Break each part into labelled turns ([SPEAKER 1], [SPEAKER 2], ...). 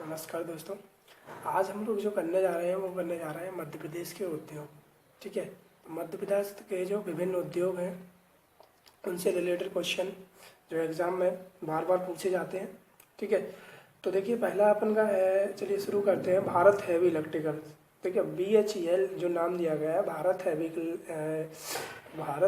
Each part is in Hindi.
[SPEAKER 1] नमस्कार दोस्तों। आज हम लोग जो करने जा रहे हैं वो करने जा रहे हैं मध्य प्रदेश के उद्योग। ठीक है, तो मध्य प्रदेश के जो विभिन्न उद्योग हैं उनसे रिलेटेड क्वेश्चन जो एग्ज़ाम में बार बार पूछे जाते हैं। ठीक है, तो देखिए पहला अपन का है, चलिए शुरू करते हैं। भारत हैवी इलेक्ट्रिकल, देखिए BHEL जो नाम दिया गया है, भारत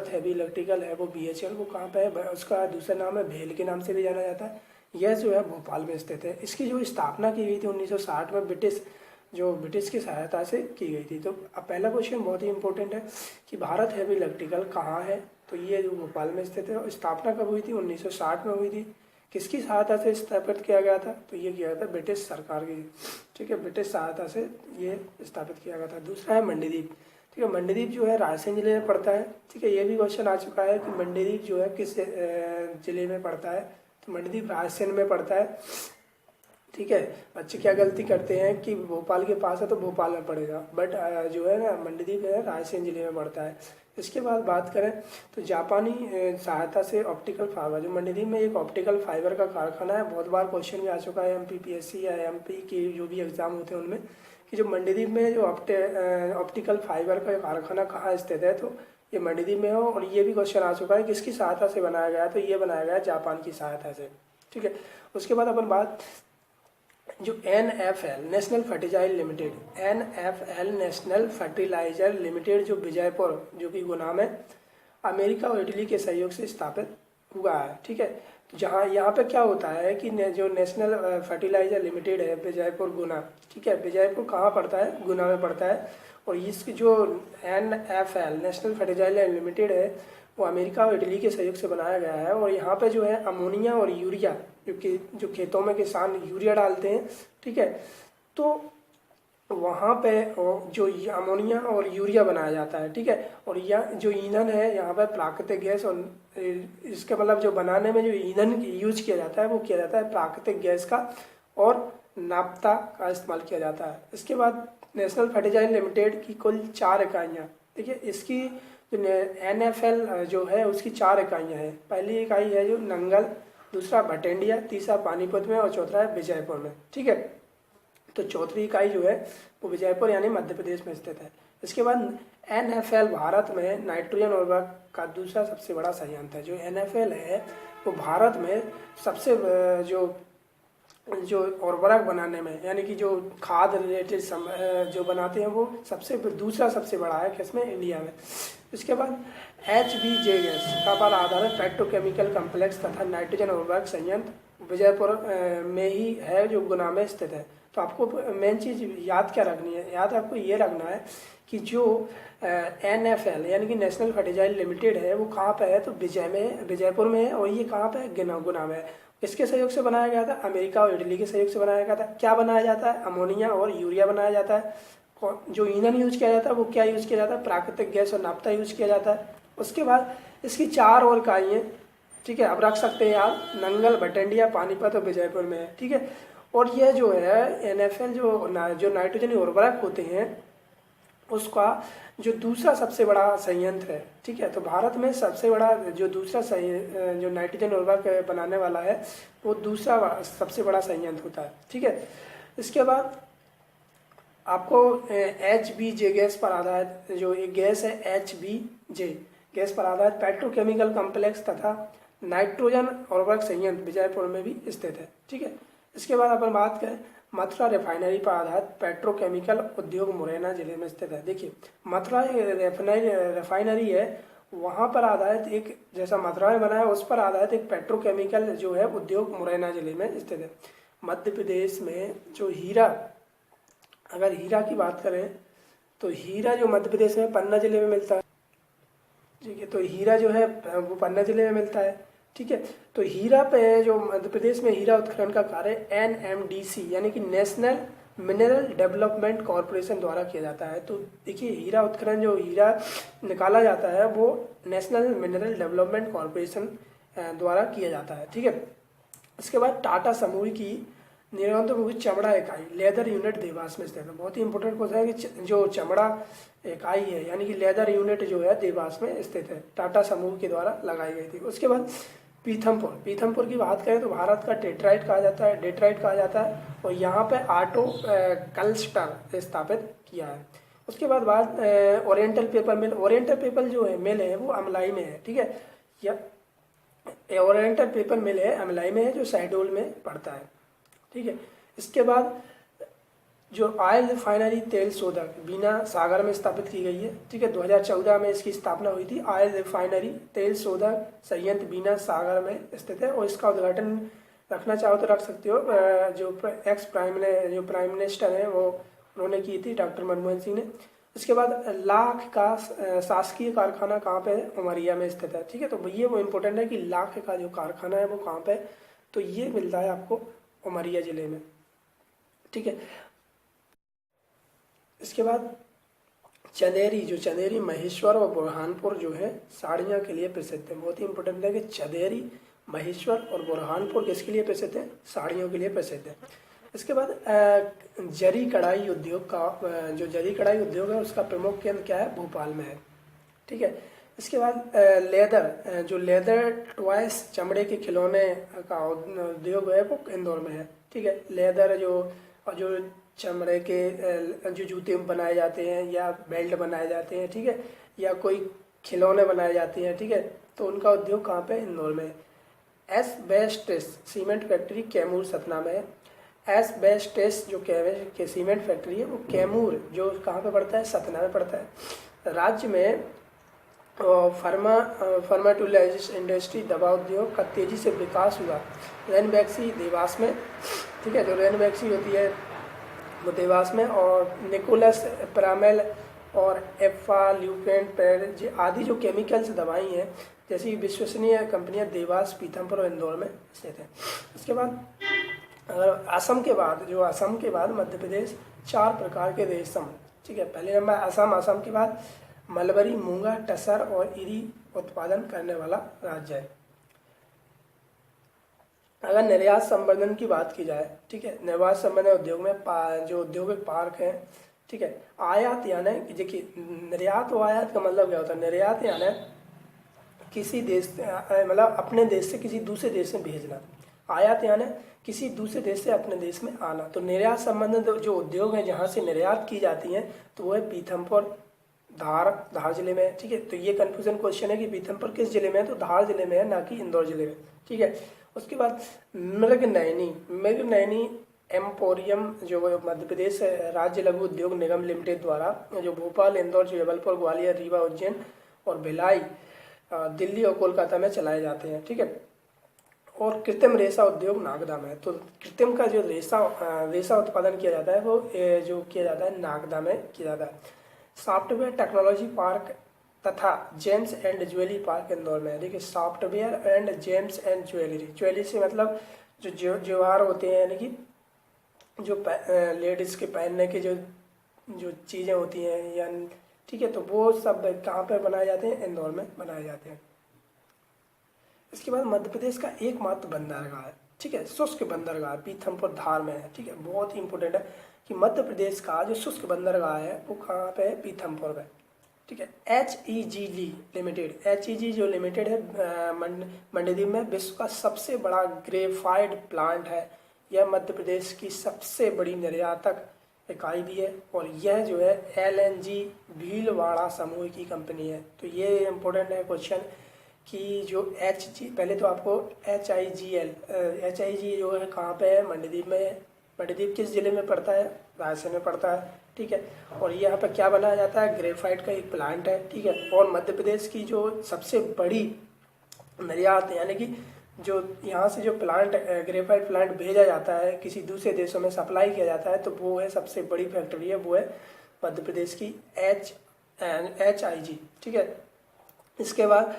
[SPEAKER 1] हैवी इलेक्ट्रिकल है वो BHEL, वो कहाँ पे है? उसका दूसरा नाम है भेल के नाम से भी जाना जाता है। यह जो है भोपाल में स्थित है। इसकी जो स्थापना की गई थी 1960 में ब्रिटिश की सहायता से की गई थी। तो अब पहला क्वेश्चन बहुत ही इंपॉर्टेंट है कि भारत हैवी इलेक्ट्रिकल कहाँ है? तो ये जो भोपाल में स्थित है। और स्थापना कब हुई थी? 1960 में हुई थी। किसकी सहायता से स्थापित किया गया था? तो ये किया गया था ब्रिटिश सरकार की। ठीक है, ब्रिटिश सहायता से ये स्थापित किया गया था। दूसरा है मंडीदीप। ठीक है, मंडीदीप जो है रायसेन जिले में पड़ता है। ठीक है, ये भी क्वेश्चन आ चुका है कि मंडीदीप जो है किस जिले में पड़ता है? तो मंडीदीप रायसेन में पड़ता है। ठीक है, बच्चे क्या गलती करते हैं कि भोपाल के पास है तो भोपाल में पड़ेगा, बट जो है ना मंडीदीप है रायसेन जिले में पड़ता है। इसके बाद बात करें तो जापानी सहायता से ऑप्टिकल फाइबर, जो मंडीदीप में एक ऑप्टिकल फाइबर का कारखाना है। बहुत बार क्वेश्चन भी आ चुका है MPPSC या MP के जो भी एग्जाम होते हैं उनमें, कि जो मंडीदीप में जो ऑप्टिकल फाइबर का कारखाना कहाँ स्थित है? तो ये मंडीदीप में हो। और ये भी क्वेश्चन आ चुका है किसकी सहायता से बनाया गया? तो ये बनाया गया जापान की सहायता से। ठीक है, उसके बाद अपन बात जो NFL National Fertilizer Limited, NFL National Fertilizer Limited जो विजयपुर जो कि गुना में अमेरिका और इटली के सहयोग से स्थापित हुआ है। ठीक है, तो जहाँ यहाँ पे क्या होता है कि जो नेशनल फर्टिलाइजर लिमिटेड है विजयपुर गुना, ठीक है, विजयपुर कहाँ पड़ता है? गुना में पड़ता है। और इसकी जो NFL नेशनल फर्टिलाइजर लिमिटेड है वो अमेरिका और इटली के सहयोग से बनाया गया है। और यहाँ पे जो है अमोनिया और यूरिया, जो खेतों में किसान यूरिया डालते हैं, ठीक है, तो वहाँ पे जो अमोनिया और यूरिया बनाया जाता है। ठीक है, और यह जो ईंधन है यहाँ पे प्राकृतिक गैस, और इसके मतलब जो बनाने में जो ईंधन यूज किया जाता है वो किया जाता है प्राकृतिक गैस का और नाफ्ता का इस्तेमाल किया जाता है। इसके बाद नेशनल फर्टिलाइजर लिमिटेड की कुल 4 इकाइयाँ, देखिए इसकी जो NFL जो है उसकी 4 इकाइयाँ हैं। पहली इकाई है जो नंगल, दूसरा भटिंडिया, तीसरा पानीपत में और चौथा है विजयपुर में। ठीक है, तो चौथी इकाई जो है वो विजयपुर यानी मध्य प्रदेश में स्थित है। इसके बाद NFL भारत में नाइट्रोजन उर्वरक का दूसरा सबसे बड़ा संयंत्र है। जो NFL है वो भारत में सबसे जो उर्वरक बनाने में, यानी कि जो खाद रिलेटेड जो बनाते हैं वो दूसरा सबसे बड़ा है किसमें? इंडिया में। इसके बाद HBJ गैस का पर आधारित पेट्रोकेमिकल कम्प्लेक्स तथा नाइट्रोजन उर्वरक संयंत्र विजयपुर में ही है जो गुना में स्थित है। तो आपको मेन चीज़ याद क्या रखनी है? याद आपको ये रखना है कि जो NFL यानी कि नेशनल फर्टिलाइजर लिमिटेड है वो कहाँ पे है? तो विजयपुर में है। और ये कहाँ पे है? गुना में है। किसके सहयोग से बनाया गया था? अमेरिका और इटली के सहयोग से बनाया गया था। क्या बनाया जाता है? अमोनिया और यूरिया बनाया जाता है। जो ईंधन यूज किया जाता है वो क्या यूज किया जाता है? प्राकृतिक गैस और नाफ्ता यूज किया जाता है। उसके बाद इसकी 4 और इकाइयाँ, ठीक है, अब रख सकते हैं यार, नंगल, भटिंडिया, पानीपत और विजयपुर में है। ठीक है, और यह जो है NFL जो नाइट्रोजन उर्वरक होते हैं उसका जो दूसरा सबसे बड़ा संयंत्र है। ठीक है, तो भारत में सबसे बड़ा जो दूसरा जो नाइट्रोजन उर्वरक बनाने वाला है वो दूसरा सबसे बड़ा संयंत्र होता है। ठीक है, इसके बाद आपको HBJ गैस पर आधारित जो एक गैस है HBJ गैस पर आधारित पेट्रोकेमिकल कम्प्लेक्स तथा नाइट्रोजन उर्वरक संयंत्र विजयपुर में भी स्थित है। ठीक है, इसके बाद अपन बात करें मथुरा रिफाइनरी पर आधारित पेट्रोकेमिकल उद्योग मुरैना जिले में स्थित है। देखिए मथुरा रिफाइनरी है, वहाँ पर आधारित एक, जैसा मथुरा में बना है उस पर आधारित एक पेट्रोकेमिकल जो है उद्योग मुरैना जिले में स्थित है। मध्य प्रदेश में जो हीरा, अगर हीरा की बात करें तो हीरा जो मध्य प्रदेश में पन्ना जिले में मिलता है। ठीक है, तो हीरा जो है वो पन्ना जिले में मिलता है। ठीक है, तो हीरा पे जो मध्य प्रदेश में हीरा उत्खनन का कार्य NMDC यानी कि नेशनल मिनरल डेवलपमेंट कॉरपोरेशन द्वारा किया जाता है। तो देखिए हीरा उत्खनन, जो हीरा निकाला जाता है वो नेशनल मिनरल डेवलपमेंट कॉरपोरेशन द्वारा किया जाता है। ठीक है, इसके बाद टाटा समूह की निरंतर चमड़ा इकाई लेदर यूनिट देवास में स्थित है। बहुत ही इंपॉर्टेंट क्वेश्चन है कि जो चमड़ा इकाई है यानी कि लेदर यूनिट जो है देवास में स्थित है, टाटा समूह के द्वारा लगाई गई थी। उसके बाद पीथमपुर, पीथमपुर की बात करें तो भारत का डेट्राइट कहा जाता है, डेट्राइट कहा जाता है, और यहाँ पे ऑटो क्लस्टर स्थापित किया है। उसके बाद बात ओरिएंटल पेपर मिल, ओरिएंटल पेपर जो है मिल है वो अमलाई में है, ठीक है, या ओरिएंटल पेपर मिल है अमलाई में है जो शहडोल में पड़ता है, ठीक है। इसके बाद जो ऑयल रिफाइनरी तेल शोधक बीना सागर में स्थापित की गई है, ठीक है, 2014 में इसकी स्थापना हुई थी। ऑयल रिफाइनरी तेल शोधक संयंत्र बीना सागर में स्थित है, और इसका उद्घाटन रखना चाहो तो रख सकते हो। जो प्राइम मिनिस्टर हैं वो उन्होंने की थी, डॉक्टर मनमोहन सिंह ने। उसके बाद लाख का शासकीय कारखाना कहाँ पे है? उमरिया में स्थित है, ठीक है। तो ये वो इम्पोर्टेंट है कि लाख का जो कारखाना है वो कहाँ पे है, तो ये मिलता है आपको उमरिया जिले में, ठीक है। इसके बाद चंदेरी, जो चंदेरी महेश्वर और बुरहानपुर जो है साड़ियाँ के लिए प्रसिद्ध है। बहुत ही इंपॉर्टेंट है कि चंदेरी, महेश्वर और बुरहानपुर किसके लिए प्रसिद्ध है? साड़ियों के लिए प्रसिद्ध है। इसके बाद जरी कढ़ाई उद्योग का, जो जरी कढ़ाई उद्योग है उसका प्रमुख केंद्र क्या है? भोपाल में है, ठीक है। इसके बाद लेदर, जो लेदर टॉयस, चमड़े के खिलौने का उद्योग है वो इंदौर में है, ठीक है। लेदर जो चमड़े के जो जूते बनाए जाते हैं या बेल्ट बनाए जाते हैं, ठीक है, या कोई खिलौने बनाए जाते हैं, ठीक है, तो उनका उद्योग कहाँ पे? इंदौर में है। Asbestos cement factory Kaimur Satna में है। एस्बेस्टस जो के सीमेंट फैक्ट्री है वो कैमूर जो कहाँ पे पड़ता है? सतना में पड़ता है। राज्य में फार्माटोलॉजिस्ट इंडस्ट्री, दवा उद्योग का तेजी से विकास हुआ। रेनबैक्सी देवास में, ठीक है, जो रेनबैक्सी होती है वो देवास में, और निकोलस प्रामेल और एफाल्यूपेंट आदि जो केमिकल्स दवाई हैं जैसी विश्वसनीय कंपनियां देवास, पीथमपुर और इंदौर में स्थित हैं। इसके बाद अगर असम के बाद, जो असम के बाद मध्य प्रदेश 4 प्रकार के रेशम, ठीक है, पहले नंबर असम, असम के बाद मलबरी, मूंगा, टसर और इरी उत्पादन करने वाला राज्य है। अगर निर्यात संवर्धन की बात की जाए, ठीक है, निर्यात संवर्धन उद्योग में जो औद्योगिक पार्क है, ठीक है, आयात यानी, देखिए निर्यात और आयात का मतलब क्या होता है? निर्यात यानी किसी देश, मतलब अपने देश से किसी दूसरे देश में भेजना। आयात यानी किसी दूसरे देश से अपने देश में आना। तो निर्यात संबंधित जो उद्योग हैं जहाँ से निर्यात की जाती हैं तो वो है पीथमपुर, धार जिले में है, ठीक है। तो ये कंफ्यूजन क्वेश्चन है कि पीथमपुर किस जिले में है, तो धार जिले में है, ना कि इंदौर जिले में, ठीक है। उसके बाद मृगनयनी एम्पोरियम जो मध्य प्रदेश राज्य लघु उद्योग निगम लिमिटेड द्वारा जो भोपाल, इंदौर, जबलपुर, ग्वालियर, रीवा, उज्जैन और भिलाई, दिल्ली और कोलकाता में चलाए जाते हैं, ठीक है। और कृत्रिम रेशा उद्योग नागदा में है। तो कृत्रिम का जो रेशा उत्पादन किया जाता है वो जो किया जाता है नागदा में किया जाता है। सॉफ्टवेयर टेक्नोलॉजी पार्क तथा James and jewellery park Indore में है। देखिए software and James and jewellery, jewellery से मतलब जो ज्वेलर होते हैं, यानी कि जो लेडीज के पहनने के जो चीज़ें होती हैं, या ठीक है, तो वो सब कहाँ पर बनाए जाते हैं? इंदौर में बनाए जाते हैं। इसके बाद मध्य प्रदेश का एकमात्र बंदरगाह है, ठीक है, शुष्क बंदरगाह पीथमपुर, धार में है, ठीक है। बहुत ही इंपॉर्टेंट है कि मध्य प्रदेश का जो शुष्क बंदरगाह है वो कहाँ पे है? पीथमपुर में, ठीक है। HEG लिमिटेड, HEG जो लिमिटेड है मंडीदीप में विश्व का सबसे बड़ा ग्रेफाइड प्लांट है। यह मध्य प्रदेश की सबसे बड़ी निर्यातक इकाई भी है, और यह जो है LNG भीलवाड़ा समूह की कंपनी है। तो ये इम्पोर्टेंट है क्वेश्चन कि जो पहले तो आपको HIGL जो है कहाँ पे है? मंडीदीप में है। मंडीदीप किस जिले में पड़ता है? रायसेन में पड़ता है, ठीक है। और यहाँ पे क्या बनाया जाता है? ग्रेफाइट का एक प्लांट है, ठीक है। और मध्य प्रदेश की जो सबसे बड़ी निर्यात यानी कि जो यहाँ से जो प्लांट, ग्रेफाइट प्लांट भेजा जाता है किसी दूसरे देशों में सप्लाई किया जाता है, तो वो है सबसे बड़ी फैक्ट्री है, वो है मध्य प्रदेश की HIG, ठीक है। इसके बाद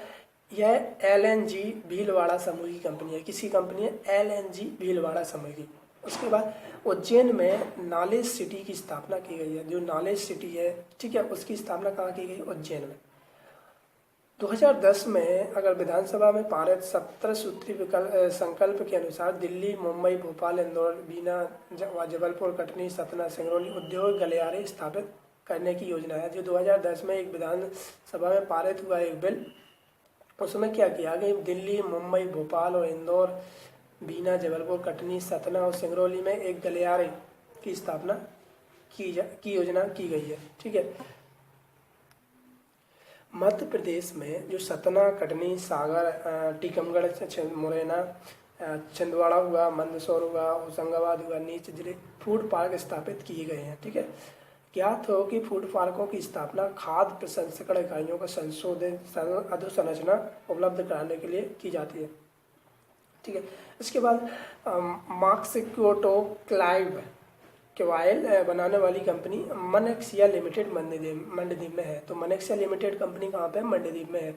[SPEAKER 1] यह LNG भीलवाड़ा समूह की कंपनी है। किसी कंपनी है? LNG भीलवाड़ा समूह की। उसके बाद उज्जैन में नॉलेज सिटी की स्थापना की गई है। जो नॉलेज सिटी है, ठीक है, उसकी स्थापना कहाँ की गई? उज्जैन में। 2010 में अगर विधानसभा में पारित 17 सूत्री संकल्प के अनुसार दिल्ली, मुंबई, भोपाल, इंदौर, बीना, जबलपुर, कटनी, सतना, सिंगरौली औद्योगिक गलियारे स्थापित करने की योजना है। जो 2010 में एक विधानसभा में पारित हुआ एक बिल, उसमें क्या किया कि दिल्ली, मुंबई, भोपाल और इंदौर, बीना, जबलपुर, कटनी, सतना और सिंगरौली में एक गलियारे की स्थापना की योजना की गई है। ठीक है। मध्य प्रदेश में जो सतना, कटनी, सागर, टीकमगढ़, मुरैना, छिंदवाड़ा हुआ, मंदसौर हुआ, होशंगाबाद हुआ, नीच जिले फूड पार्क स्थापित किए गए हैं। ठीक है। ज्ञात हो कि फूड पार्कों की स्थापना खाद्य प्रसंस्करण इकाइयों का संशोधित अधोसंरचना उपलब्ध कराने के लिए की जाती है। ठीक है। इसके बाद मार्क्सिक्योटो क्लाइव क्वाइल बनाने वाली कंपनी मनेक्सिया लिमिटेड मंडीदीप में है। तो मनेक्सिया लिमिटेड कंपनी कहाँ पे है? मंडीदीप में है।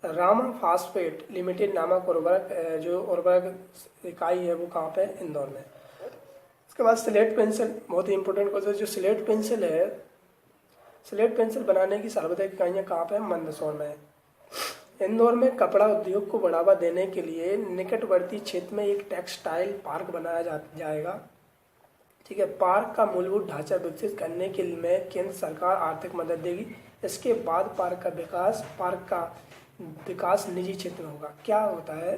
[SPEAKER 1] रामा फास्फेट लिमिटेड नामक जो उर्वरक इकाई है वो कहाँ पे है? इंदौर में। उसके बाद स्लेट पेंसिल, बहुत ही इंपॉर्टेंट क्वेश्चन। जो स्लेट पेंसिल है, स्लेट पेंसिल बनाने की सर्वाधिक इकाइयाँ कहाँ पे है? मंदसौर में है। इंदौर में कपड़ा उद्योग को बढ़ावा देने के लिए निकटवर्ती क्षेत्र में एक टेक्सटाइल पार्क बनाया जाएगा। ठीक है। पार्क का मूलभूत ढांचा विकसित करने के लिए केंद्र सरकार आर्थिक मदद देगी। इसके बाद पार्क का विकास निजी क्षेत्र में होगा। क्या होता है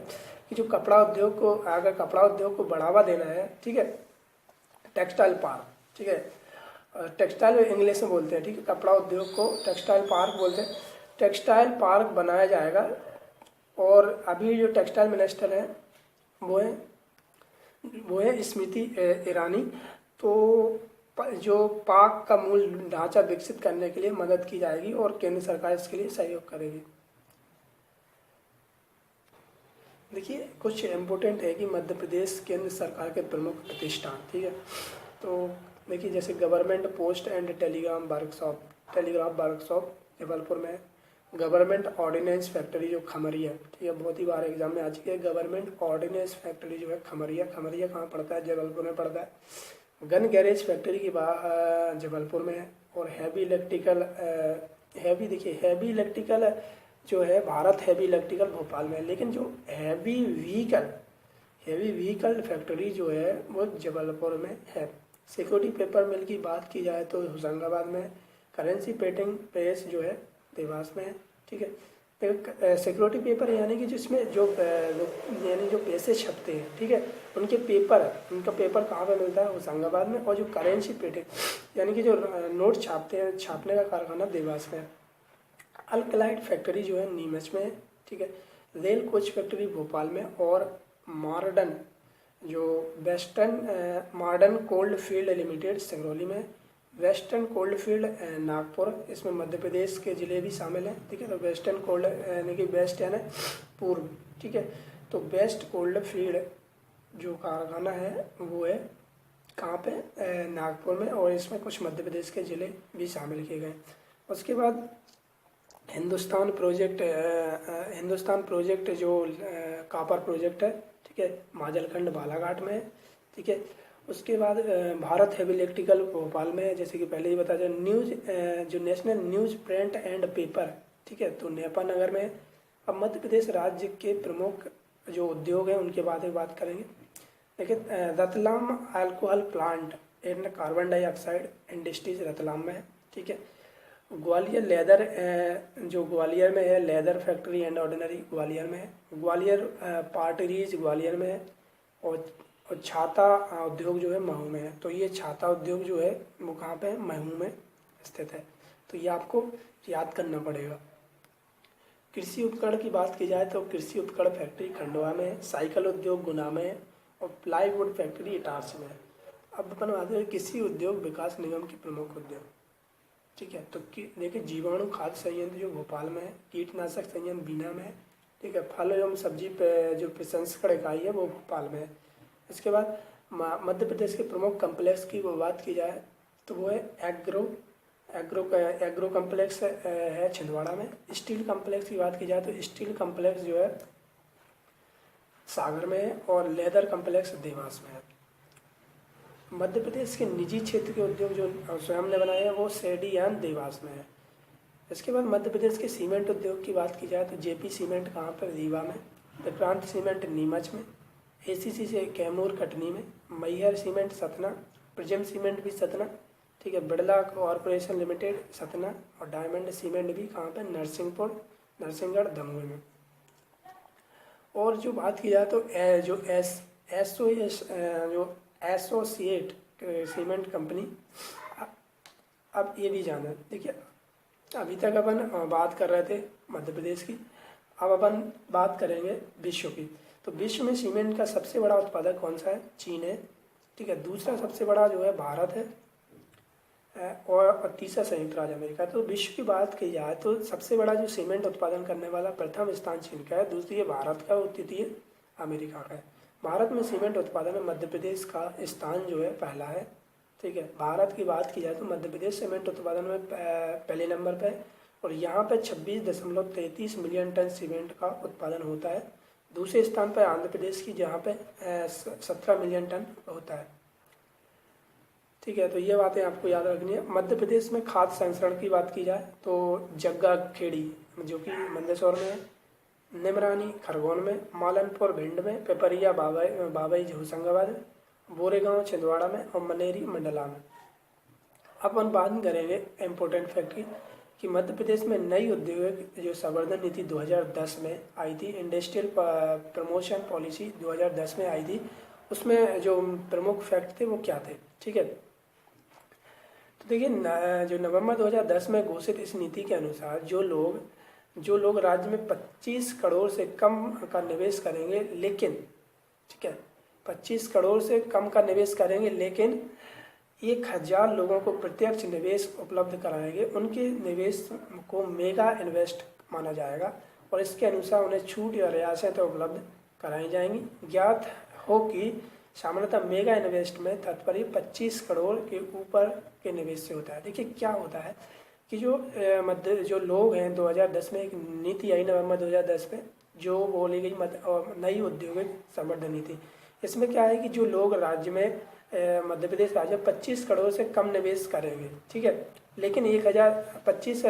[SPEAKER 1] कि जो कपड़ा उद्योग को, अगर कपड़ा उद्योग को बढ़ावा देना है, ठीक है, टेक्सटाइल पार्क, ठीक है, टेक्सटाइल इंग्लिश में बोलते हैं, ठीक है, कपड़ा उद्योग को टेक्सटाइल पार्क बोलते हैं। टेक्सटाइल पार्क बनाया जाएगा और अभी जो टेक्सटाइल मिनिस्टर है वो है स्मृति ईरानी। तो जो पार्क का मूल ढांचा विकसित करने के लिए मदद की जाएगी और केंद्र सरकार इसके लिए सहयोग करेगी। देखिए कुछ इम्पोर्टेंट है कि मध्य प्रदेश केंद्र सरकार के प्रमुख प्रतिष्ठान, ठीक है। तो देखिए जैसे government post and telegraph workshop Jabalpur में, गवर्नमेंट ऑर्डिनेंस फैक्ट्री जो खमरिया, ठीक है, बहुत ही बार एग्जाम में आ चुकी है। गवर्नमेंट ऑर्डिनेंस फैक्ट्री जो है खमरिया कहाँ पड़ता है? जबलपुर में पड़ता है। गन गैरेज फैक्ट्री की जबलपुर में है। और हैवी इलेक्ट्रिकल जो है भारत हैवी इलेक्ट्रिकल भोपाल में है। लेकिन जो हैवी व्हीकल फैक्ट्री जो है वो जबलपुर में है। सिक्योरिटी पेपर मिल की बात की जाए तो होशंगाबाद में। करेंसी प्रिंटिंग प्रेस जो है देवास में है। ठीक है। सिक्योरिटी पेपर यानी कि जिसमें जो पैसे छपते हैं, ठीक है, उनका पेपर कहाँ पे मिलता है? होशंगाबाद में। और जो करेंसी प्रिंटिंग यानी कि जो नोट छापने का कारखाना देवास में है। अल्कलाइड फैक्ट्री जो है नीमच में है। ठीक है। रेल कोच फैक्ट्री भोपाल में। और modern coal field limited Singrauli में। वेस्टर्न कोल्ड फील्ड नागपुर, इसमें मध्य प्रदेश के ज़िले भी शामिल हैं। ठीक है। तो वेस्टर्न कोल्ड यानी कि वेस्ट यानी पूर्व, ठीक है। तो वेस्ट कोल्ड फील्ड जो कारखाना है वो है कहाँ पे? नागपुर में। और इसमें कुछ मध्य प्रदेश के ज़िले भी शामिल किए गए। उसके बाद हिंदुस्तान प्रोजेक्ट जो कॉपर प्रोजेक्ट है, ठीक है, माजलखंड बालाघाट में है। ठीक है। उसके बाद भारत हैवी इलेक्ट्रिकल भोपाल में है। जैसे कि पहले ही बता दें, जो national news print and paper, ठीक है, तो नेपा नगर में है। अब मध्य प्रदेश राज्य के प्रमुख जो उद्योग हैं उनके बारे में बात करेंगे। देखिए Ratlam alcohol plant and carbon dioxide industries Ratlam में है। ठीक है। ग्वालियर जो ग्वालियर में है, leather factory and ordinary Gwalior में है। ग्वालियर पार्टरीज ग्वालियर में है। और छाता उद्योग जो है महू में है। तो ये छाता उद्योग जो है वो कहाँ पे है? महू में स्थित है। तो ये आपको याद करना पड़ेगा। कृषि उपकरण की बात की जाए तो कृषि उपकरण फैक्ट्री खंडवा में है। साइकिल उद्योग गुना में है। और प्लाईवुड फैक्ट्री इटारसी में है। अब अपन आते हैं कृषि उद्योग विकास निगम के प्रमुख उद्योग। ठीक है। तो देखिए जीवाणु खाद्य संयंत्र जो भोपाल में है। कीटनाशक संयंत्र बीना में है। ठीक है। फल एवं सब्जी जो प्रसंस्करण इकाई है वो भोपाल में है। इसके बाद मध्य प्रदेश के प्रमुख कम्प्लेक्स की बात की जाए तो वो है एग्रो कम्प्लेक्स है छिंदवाड़ा में। स्टील कम्प्लेक्स की बात की जाए तो स्टील कम्प्लेक्स जो है सागर में है। और लेदर कम्प्लेक्स देवास में है। मध्य प्रदेश के निजी क्षेत्र के उद्योग जो स्वयं ने बनाए हैं वो सेडियान देवास में है। इसके बाद मध्य प्रदेश के सीमेंट उद्योग की बात की जाए तो जेपी सीमेंट कहाँ पर? रीवा में। विक्रांत सीमेंट नीमच में। एसीसी से कैमूर कटनी में। Maihar cement Satna. Prism cement भी सतना। ठीक है। Birla corporation limited Satna. और डायमंड सीमेंट भी कहाँ पे? नरसिंहगढ़ दमोह में। और जो बात की जाए तो जो जो एसोसिएट सीमेंट कंपनी, अब ये भी जाना है। देखिए, अभी तक अपन बात कर रहे थे मध्य प्रदेश की, अब अपन बात करेंगे विश्व की। तो विश्व में सीमेंट का सबसे बड़ा उत्पादक कौन सा है? चीन है, ठीक है। दूसरा सबसे बड़ा जो है भारत है, और तीसरा संयुक्त राज्य अमेरिका। तो विश्व की बात की जाए तो सबसे बड़ा जो सीमेंट उत्पादन करने वाला प्रथम स्थान चीन का है, दूसरी है भारत का, और तृतीय अमेरिका का है। भारत में सीमेंट उत्पादन में मध्य प्रदेश का स्थान जो है पहला है, ठीक है। भारत की बात की जाए तो मध्य प्रदेश सीमेंट उत्पादन में पहले नंबर पर है, और यहाँ पे 26.33 मिलियन टन सीमेंट का उत्पादन होता है। दूसरे स्थान पर आंध्र प्रदेश की, जहाँ पे 17 मिलियन टन होता है, ठीक है। तो ये बातें आपको याद रखनी है। मध्य प्रदेश में खाद्य संस्करण की बात की जाए तो जग्गा खेड़ी जो कि मंदसौर में है, निमरानी खरगोन में, मालनपुर भिंड में, पिपरिया बाबई होशंगाबाद, बोरेगांव छिंदवाड़ा में, और मनेरी मंडला में। अपन बात करेंगे इम्पोर्टेंट फैक्ट की कि मध्य प्रदेश में नई औद्योगिक जो संवर्धन नीति 2010 में आई थी, इंडस्ट्रियल प्रमोशन पॉलिसी 2010 में आई थी, उसमें जो प्रमुख फैक्ट थे वो क्या थे, ठीक है। तो देखिए, जो नवंबर 2010 में घोषित इस नीति के अनुसार जो लोग राज्य में 25 करोड़ से कम का निवेश करेंगे, लेकिन, ठीक है, 25 करोड़ से कम का निवेश करेंगे लेकिन 1000 लोगों को प्रत्यक्ष निवेश उपलब्ध कराएंगे, उनके निवेश को मेगा इन्वेस्ट माना जाएगा, और इसके अनुसार उन्हें छूट या रियासतें उपलब्ध कराई जाएंगी। ज्ञात हो कि सामान्यतः मेगा इन्वेस्ट में तात्पर्य 25 करोड़ के ऊपर के निवेश से होता है। देखिए, क्या होता है कि जो लोग हैं, 2010 में एक नीति आई नवंबर 2010 में, जो बोली गई नई औद्योगिक संवर्धन नीति। इसमें क्या है कि जो लोग राज्य में मध्य प्रदेश राज्य 25 करोड़ से कम निवेश करेंगे, ठीक है, लेकिन 1025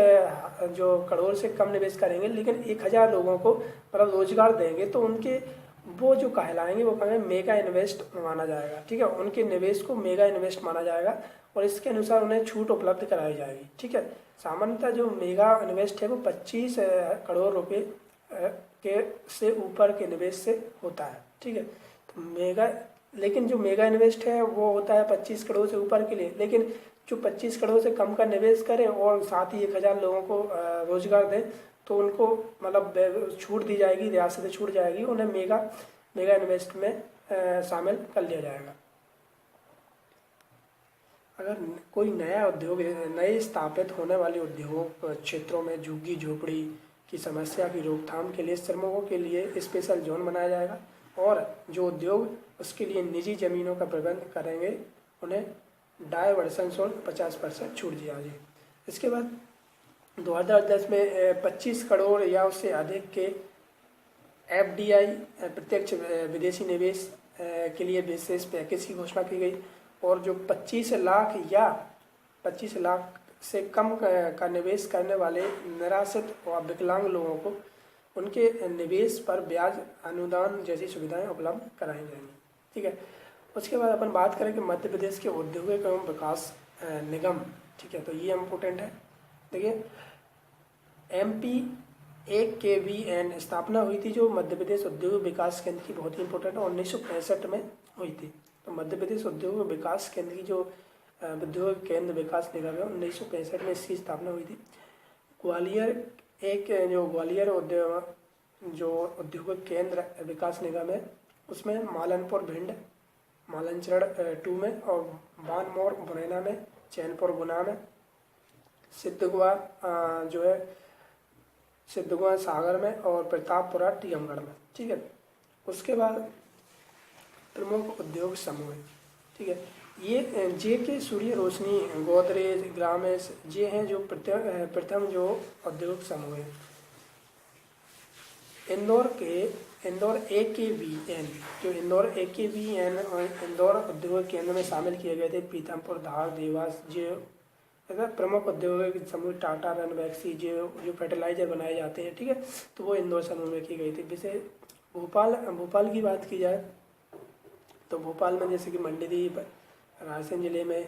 [SPEAKER 1] जो करोड़ से कम निवेश करेंगे, लेकिन 1000 लोगों को मतलब रोजगार देंगे, तो उनके वो जो कहलाएंगे वो कहेंगे मेगा इन्वेस्ट माना जाएगा, ठीक है। उनके निवेश को मेगा इन्वेस्ट माना जाएगा, और इसके अनुसार उन्हें छूट उपलब्ध कराई जाएगी, ठीक है। सामान्यतः जो मेगा इन्वेस्ट है वो 25 करोड़ रुपए के से ऊपर के निवेश से होता है, ठीक है। तो लेकिन जो मेगा इन्वेस्ट है वो होता है 25 करोड़ से ऊपर के लिए, लेकिन जो 25 करोड़ से कम का निवेश करे और साथ ही 1000 लोगों को रोजगार दे, तो उनको मतलब छूट दी जाएगी, रियासतें छूट जाएगी, उन्हें मेगा इन्वेस्ट में शामिल कर लिया जाएगा। अगर कोई नया उद्योग, नए स्थापित होने वाले उद्योग क्षेत्रों में झुग्गी झोपड़ी की समस्या की रोकथाम के लिए श्रमिकों के लिए स्पेशल जोन बनाया जाएगा, और जो उद्योग उसके लिए निजी जमीनों का प्रबंध करेंगे उन्हें डायवर्सन शुल्क 50% छूट दिया जाए। इसके बाद 2010 में 25 करोड़ या उससे अधिक के FDI प्रत्यक्ष विदेशी निवेश के लिए विशेष पैकेज की घोषणा की गई, और जो 25 लाख से कम का निवेश करने वाले निराश्रित और विकलांग लोगों को उनके निवेश पर ब्याज अनुदान जैसी सुविधाएं उपलब्ध कराई जाएंगी, ठीक है। उसके बाद अपन बात करें कि मध्य प्रदेश के औद्योगिक एवं विकास निगम, ठीक है, तो ये इम्पोर्टेंट है। देखिए, MPAKVN स्थापना हुई थी, जो मध्य प्रदेश उद्योग विकास केंद्र की, बहुत ही इंपॉर्टेंट है, 1965 में हुई थी। तो मध्य प्रदेश उद्योग विकास केंद्र की जो उद्योग केंद्र विकास निगम है, 1965 में इसकी स्थापना हुई थी। ग्वालियर उद्योग केंद्र विकास निगम है, उसमें मालनपुर भिंड, मालंचड़ 2 में, और बानमोर मुरैना में, चैनपुर गुना में, सिद्धगुआ सागर में, और प्रतापपुरा टीकमगढ़ में, ठीक है। उसके बाद प्रमुख उद्योग समूह, ठीक है, ये JK सूर्य रोशनी, गोदरेज, ग्रामेश, ये हैं जो प्रथम जो उद्योग समूह है। इंदौर AKVN, जो इंदौर AKVN और इंदौर उद्योग केंद्र में शामिल किए गए थे, पीथमपुर, धार, देवास, जो प्रमुख औद्योगिक समूह, टाटा, रनवैक्सी, जो फर्टिलाइजर बनाए जाते हैं, ठीक है, तो वो इंदौर समूह में की गई थी। जैसे भोपाल की बात की जाए तो भोपाल में जैसे कि मंडीदीप, रायसेन जिले में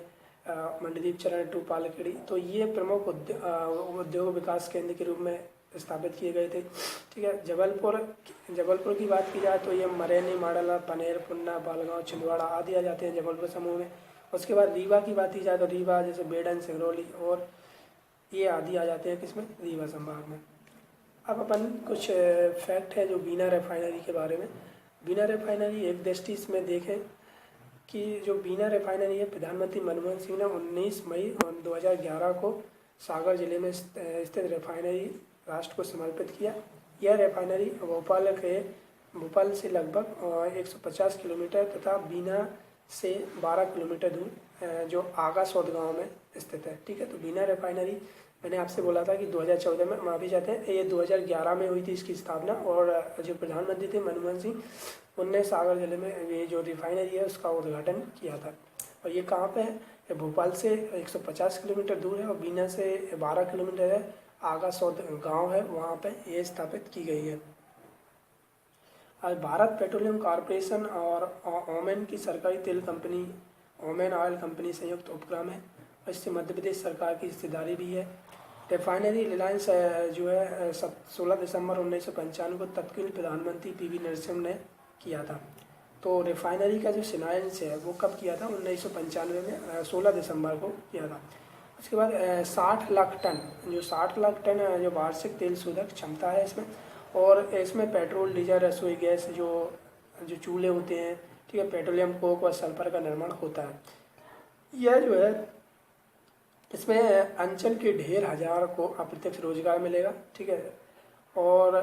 [SPEAKER 1] मंडीदीप चरण 2 पालकड़ी, तो ये प्रमुख उद्योग विकास केंद्र के रूप में स्थापित किए गए थे। ठीक है, जबलपुर की बात की जाए तो ये मरैनी, माड़ला, पनेर, पुन्ना, बालगांव, छिंदवाड़ा आदि आ जाते हैं जबलपुर समूह में। उसके बाद रीवा की बात की जाए तो रीवा जैसे बेडन, सिंगरौली और ये आदि आ जाते हैं किसमें, रीवा संभाग में। अब अपन कुछ फैक्ट है जो बीना रिफाइनरी के बारे में। बीना रिफाइनरी एक दृष्टि इसमें देखें कि जो बीना रिफाइनरी है, प्रधानमंत्री मनमोहन सिंह ने 19 मई 2011 को सागर जिले में स्थित रिफाइनरी राष्ट्र को समर्पित किया। यह रिफाइनरी भोपाल से लगभग 150 किलोमीटर तथा बीना से 12 किलोमीटर दूर जो आगा सौद गाँव में स्थित है। ठीक है, तो बीना रिफाइनरी मैंने आपसे बोला था कि 2014 में, माफी चाहते हैं, ये 2011 में हुई थी इसकी स्थापना। और जो प्रधानमंत्री थे मनमोहन सिंह, उनने सागर जिले में ये जो रिफाइनरी है उसका उद्घाटन किया था। और ये कहाँ पे है, ये भोपाल से 150 किलोमीटर दूर है और बीना से 12 किलोमीटर है, आगा सौद गाँव है, वहाँ पे ये स्थापित की गई है। आज भारत पेट्रोलियम कॉरपोरेशन और ओमेन की सरकारी तेल कंपनी ओमेन ऑयल कंपनी संयुक्त उपक्रम है। इससे मध्य प्रदेश सरकार की हिस्सेदारी भी है। रिफाइनरी रिलायंस जो है 16 दिसंबर 1995 को तत्कालीन प्रधानमंत्री पीवी नरसिम्हा ने किया था। तो रिफाइनरी का जो शिलान्यास है वो कब किया था, 1995 में 16 दिसंबर को किया था। उसके बाद 60 लाख टन जो वार्षिक तेल शोधक क्षमता है इसमें। और इसमें पेट्रोल, डीजल, रसोई गैस, जो चूल्हे होते हैं, ठीक है, पेट्रोलियम कोक और सल्फर का निर्माण होता है। यह जो है इसमें अंचल के 1,500 को अप्रत्यक्ष रोजगार मिलेगा। ठीक है, और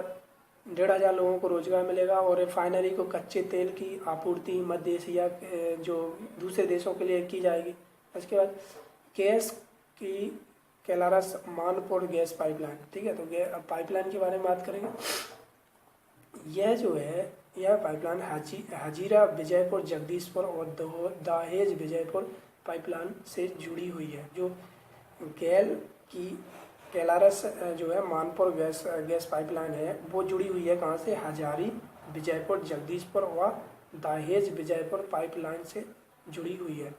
[SPEAKER 1] 1,500 लोगों को रोजगार मिलेगा। और रिफाइनरी को कच्चे तेल की आपूर्ति मध्य एशिया जो दूसरे देशों के लिए की जाएगी। उसके बाद गैस की कैलारस मानपुर गैस पाइपलाइन। ठीक है, तो पाइपलाइन के बारे में बात करेंगे। यह जो है यह पाइपलाइन हाजीरा विजयपुर जगदीशपुर और दहेज विजयपुर पाइपलाइन से जुड़ी हुई है। जो गैल की कैलारस जो है मानपुर गैस पाइपलाइन है वो जुड़ी हुई है कहाँ से, हजारी विजयपुर जगदीशपुर व दहेज विजयपुर पाइपलाइन से जुड़ी हुई है।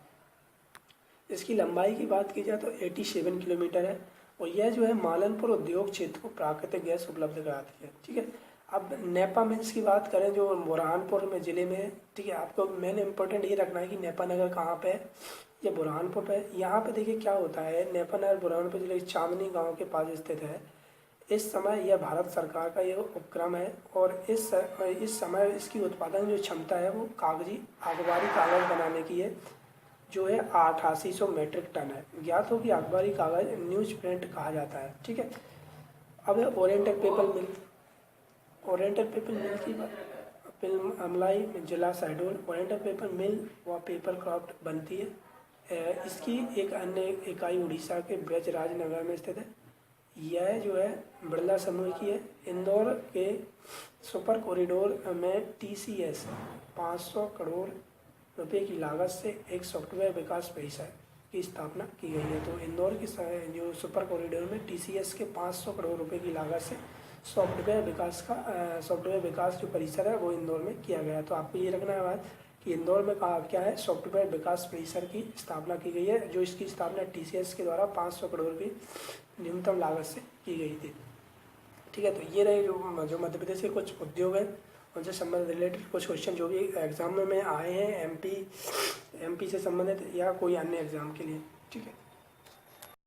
[SPEAKER 1] इसकी लंबाई की बात की जाए तो 87 किलोमीटर है और यह जो है मालनपुर उद्योग क्षेत्र को प्राकृतिक गैस उपलब्ध कराती है। ठीक है, अब नेपा मिल्स की बात करें जो बुरहानपुर में ज़िले में है। ठीक है, आपको मेन इंपॉर्टेंट ये रखना है कि नेपा नगर कहाँ पे है, ये बुरहानपुर पे है। यहाँ पे देखिए क्या होता है, नेपा नगर बुरहानपुर जिले के चांदनी गांव के पास स्थित है। इस समय यह भारत सरकार का यह उपक्रम है और इस समय इसकी उत्पादन जो क्षमता है वो अखबारी कागज बनाने की है, जो है 8800 मीट्रिक टन है। ज्ञात हो कि अखबारी कागज न्यूज प्रिंट कहा जाता है। ठीक है, अब ओरिएंटल पेपर मिल की फिल्म अमलाई जिला शहडोल ओरिएंटल पेपर मिल व पेपर क्राफ्ट बनती है। इसकी एक अन्य इकाई उड़ीसा के ब्रजराज नगर में स्थित है। यह जो है बिरला समूह की है। इंदौर के सुपर कॉरिडोर में TCS 500 करोड़ रुपए की लागत से एक सॉफ्टवेयर विकास परिसर की स्थापना की गई है। तो इंदौर की जो सुपर कॉरिडोर में TCS के 500 करोड़ रुपए की लागत से सॉफ्टवेयर विकास जो परिसर है वो इंदौर में किया गया। तो आपको ये रखना है बात कि इंदौर में कहा क्या है, सॉफ्टवेयर विकास परिसर की स्थापना की गई है, जो इसकी स्थापना TCS के द्वारा 500 करोड़ की न्यूनतम लागत से की गई थी। ठीक है, तो ये रहे जो मध्य प्रदेश के कुछ उद्योग हैं उनसे संबंधित रिलेटेड कुछ क्वेश्चन जो भी एग्जाम में आए हैं MP से संबंधित या कोई अन्य एग्जाम के लिए। ठीक है।